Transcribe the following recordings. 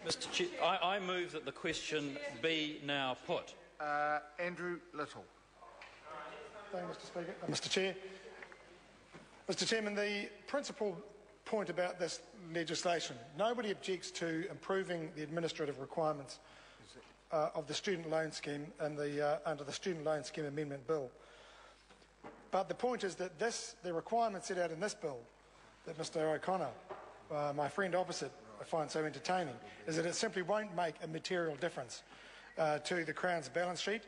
Mr. Chair, I move that the question be now put. Andrew Little. Thank you, Mr. Speaker. Mr. Chair. Mr. Chairman, the principal point about this legislation, nobody objects to improving the administrative requirements of the student loan scheme and under the Student Loan Scheme Amendment Bill. But the point is that the requirements set out in this bill that Mr. O'Connor, my friend opposite, I find so entertaining, is that it simply won't make a material difference to the Crown's balance sheet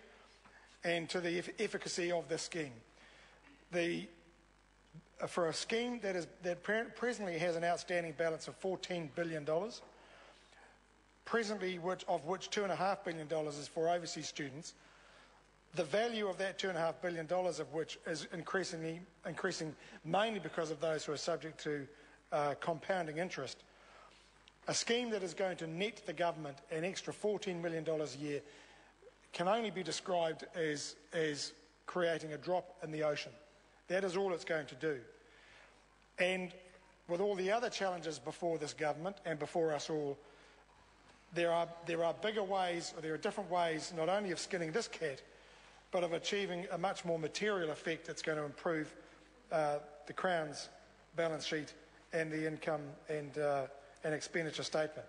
and to the efficacy of this scheme. For a scheme that presently has an outstanding balance of $14 billion, presently of which $2.5 billion is for overseas students, the value of that $2.5 billion of which is increasing mainly because of those who are subject to compounding interest. A scheme that is going to net the government an extra $14 million a year can only be described as creating a drop in the ocean. That is all it's going to do. And with all the other challenges before this government and before us all, there are bigger ways, or there are different ways, not only of skinning this cat, but of achieving a much more material effect that's going to improve the Crown's balance sheet and the income and expenditure statement.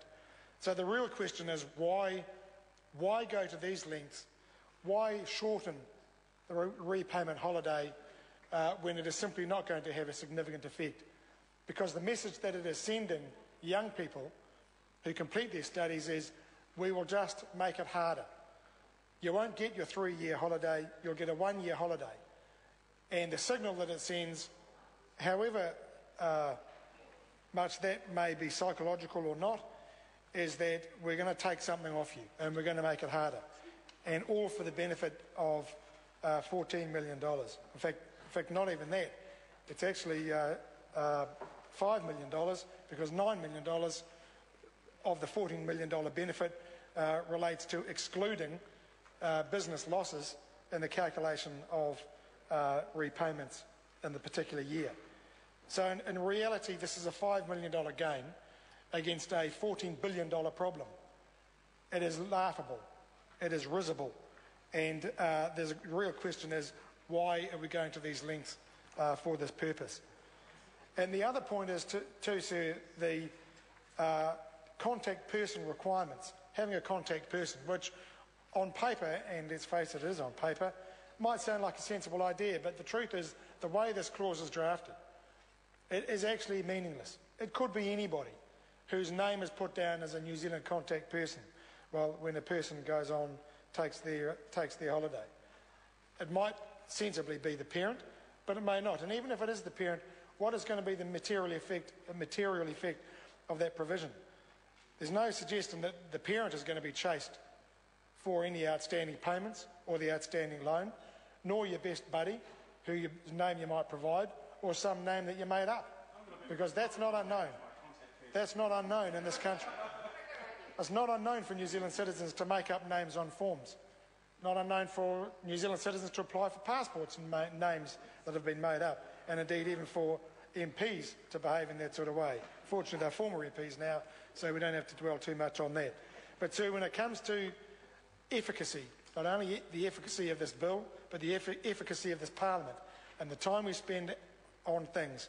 So the real question is why go to these lengths? Why shorten the repayment holiday when it is simply not going to have a significant effect? Because the message that it is sending young people who complete their studies is, we will just make it harder. You won't get your 3-year holiday, you'll get a 1-year holiday. And the signal that it sends, however much that may be psychological or not, is that we're going to take something off you and we're going to make it harder. And all for the benefit of $14 million. In fact, not even that. It's actually $5 million, because $9 million of the $14 million benefit relates to excluding business losses in the calculation of repayments in the particular year. So in reality, this is a $5 million gain against a $14 billion problem. It is laughable. It is risible. And there's a real question is, why are we going to these lengths for this purpose? And the other point is, sir, the contact person requirements, having a contact person, which on paper, and let's face it, it is on paper, might sound like a sensible idea, but the truth is, the way this clause is drafted, it is actually meaningless. It could be anybody whose name is put down as a New Zealand contact person, well, when a person goes on, takes their holiday. It might sensibly be the parent, but it may not. And even if it is the parent, what is going to be the material effect of that provision? There's no suggestion that the parent is going to be chased for any outstanding payments or the outstanding loan, nor your best buddy, whose name you might provide, or some name that you made up, because that's not unknown. That's not unknown in this country. It's not unknown for New Zealand citizens to make up names on forms. Not unknown for New Zealand citizens to apply for passports and names that have been made up, and indeed even for MPs to behave in that sort of way. Fortunately, they're former MPs now, so we don't have to dwell too much on that. But so when it comes to efficacy, not only the efficacy of this bill, but the efficacy of this parliament, and the time we spend on things,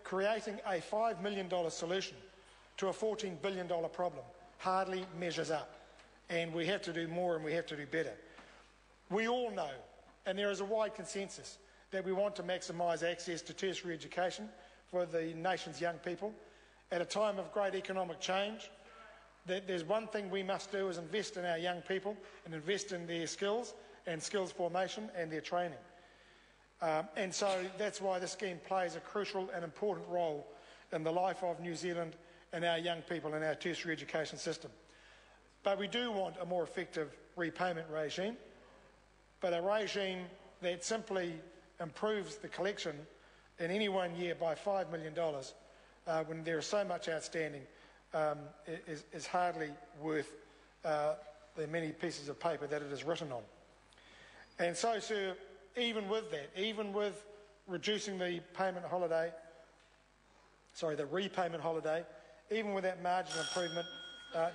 creating a $5 million solution to a $14 billion problem hardly measures up. And we have to do more and we have to do better. We all know, and there is a wide consensus, that we want to maximise access to tertiary education for the nation's young people. At a time of great economic change, that there's one thing we must do is invest in our young people and invest in their skills and skills formation and their training. And so that's why this scheme plays a crucial and important role in the life of New Zealand and our young people in our tertiary education system. But we do want a more effective repayment regime, but a regime that simply improves the collection in any 1 year by $5 million when there is so much outstanding is hardly worth the many pieces of paper that it is written on. And so, sir, even with that, even with reducing the repayment holiday, even with that marginal improvement,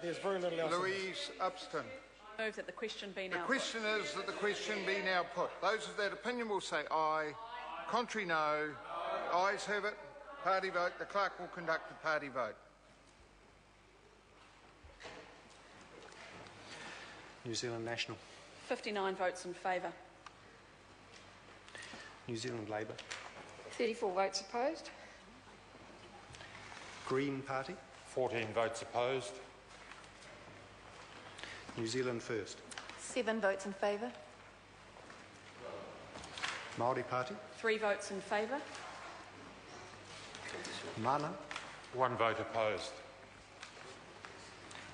there's very little else. Louise Upston. Move that the question be now The question is that the question be now put. Those of that opinion will say aye. Contrary, no. Ayes have it. Party vote. The clerk will conduct the party vote. New Zealand National. 59 votes in favour. New Zealand Labour. 34 votes opposed. Green Party. 14 votes opposed. New Zealand First. 7 votes in favour. Māori Party. 3 votes in favour. Mana. 1 vote opposed.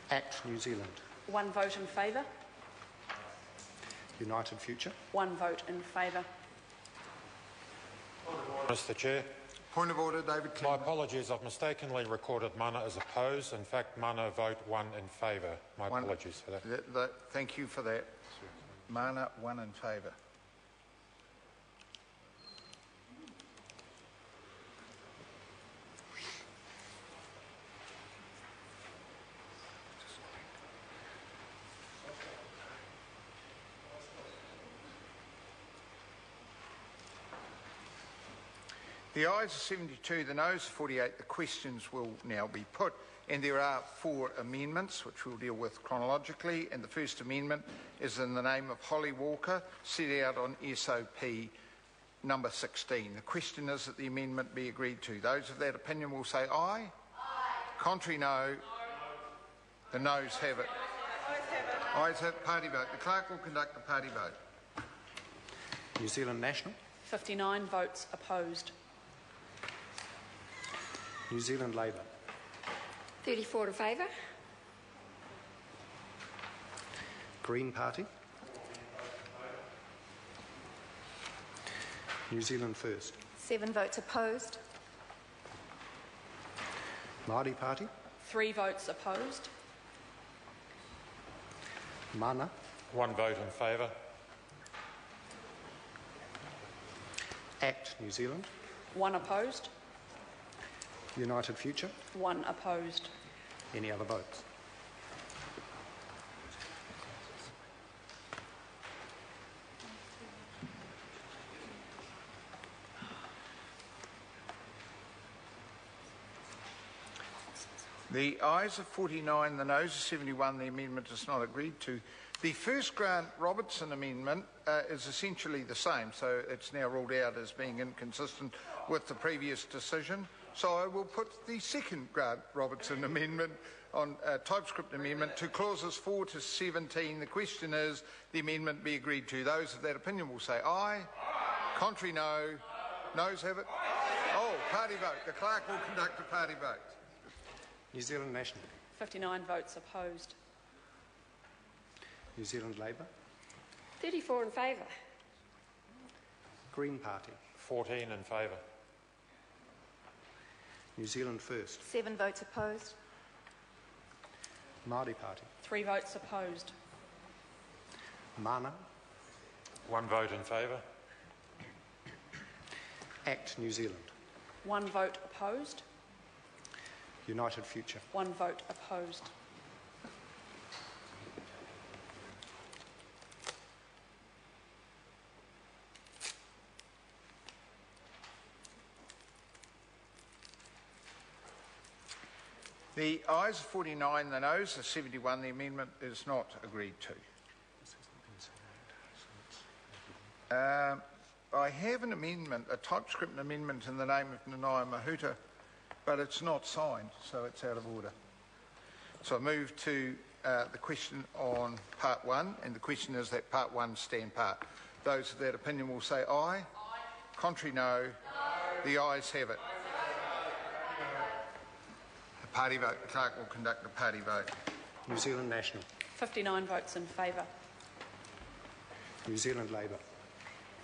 ACT New Zealand. 1 vote in favour. United Future. 1 vote in favour. Mr Chair, Point of order, David my Clinton. apologies. I've mistakenly recorded Mana as opposed. In fact, Mana vote 1 in favour. My apologies for that. Thank you for that. Mana, 1 in favour. The ayes are 72, the noes are 48. The questions will now be put. And there are 4 amendments, which we'll deal with chronologically. And the first amendment is in the name of Holly Walker, set out on SOP number 16. The question is that the amendment be agreed to. Those of that opinion will say aye. Aye. Contrary, no. The noes have it. Ayes have it. Party vote. The clerk will conduct the party vote. New Zealand National. 59 votes opposed. New Zealand Labour. 34 in favour. Green Party. New Zealand First. 7 votes opposed. Māori Party. 3 votes opposed. Mana. 1 vote in favour. ACT New Zealand. 1 opposed. United Future. 1 opposed. Any other votes? The ayes are 49, the noes are 71. The amendment is not agreed to. The first Grant Robertson amendment is essentially the same, so it's now ruled out as being inconsistent with the previous decision. So I will put the second Grant Robertson amendment on TypeScript amendment to clauses 4 to 17. The question is the amendment be agreed to. Those of that opinion will say aye. Aye. Contrary, no. Noes have it. Oh, party vote. The clerk will conduct a party vote. New Zealand National. 59 votes opposed. New Zealand Labour. 34 in favour. Green Party. 14 in favour. New Zealand First. 7 votes opposed. Māori Party. 3 votes opposed. Mana. 1 vote in favour. ACT New Zealand. 1 vote opposed. United Future. 1 vote opposed. The ayes are 49, the noes are 71. The amendment is not agreed to. I have an amendment, a TypeScript amendment in the name of Nanaia Mahuta, but it's not signed, so it's out of order. So I move to the question on part 1, and the question is that part 1 stand part. Those of that opinion will say aye. Aye. Contrary, no. The ayes have it. Party vote. The clerk will conduct a party vote. New Zealand National. 59 votes in favour. New Zealand Labour.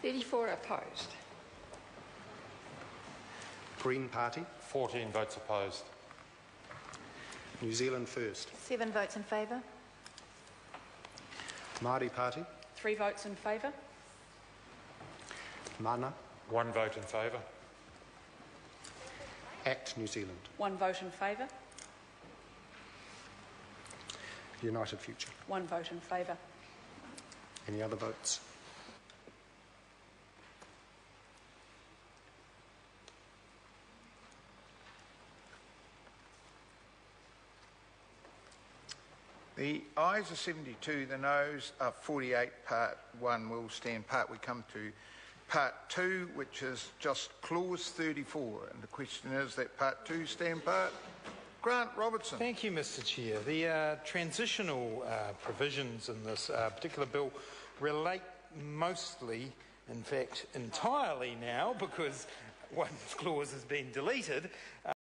34 opposed. Green Party. 14 votes opposed. New Zealand First. 7 votes in favour. Māori Party. 3 votes in favour. Mana. 1 vote in favour. ACT New Zealand. 1 vote in favour. United Future. 1 vote in favour. Any other votes? The ayes are 72, the noes are 48. Part 1 will stand. We come to Part 2, which is just clause 34. And the question is that Part 2 stand part. Grant Robertson. Thank you, Mr Chair. The transitional provisions in this particular bill relate mostly, in fact entirely now, because one clause has been deleted,